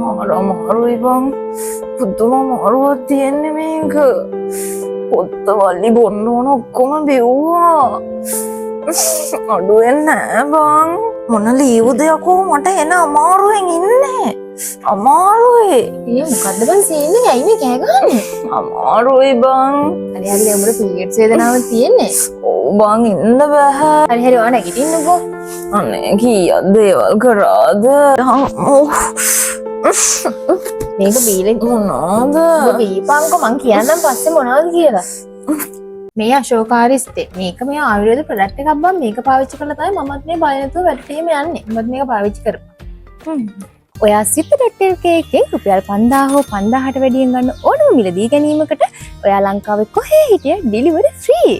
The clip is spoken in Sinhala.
මාරුයි බං. පුදුම මාරුවක් තියෙන්නේ මේක. පොත්ත වල්ලි බොන්න ඕන ඔක්කොම බෙව්වා. අඩු වෙන්නේ නෑ බං. මොන ලීවුද යකෝ මට එන අමාරුවෙන් ඉන්නේ. අමාරුයි. මේ මොකද්ද බං සීන්නේ? ඇයි මේ කෑ ගහන්නේ? අමාරුයි බං. හරි උඹට පීරියඩ්ස් වේදනාවක් තියෙන්නේ. ඔව් බං ඉන්න බෑ. හරි ඔයා නැගිටින්නකෝ. අනේ කීයක් දේවල් කරාද? මේක බීලේ මොනවාද? ඔබ බීපංකෝ මං කියන්නම් පස්සේ මොනවද කියලා. මේ අශෝකාරිස්තේ මේක මේ ආයුර්වේද ප්‍රොඩක්ට් එකක් බං. මේක පාවිච්චි කරලා තමයි මමත් මේ බය නැතුව වැඩටම යන්නේ. උඹත් මේක පාවිච්චි කරපන්. ඔයා සිත.lk රුපියල් 5000 හෝ 5000ට වැඩියෙන් ගන්න ඕනම මිලදී ගැනීමකට ඔයා ලංකාවේ කොහේ හිටිය ඩෙලිවරි ෆ්‍රී.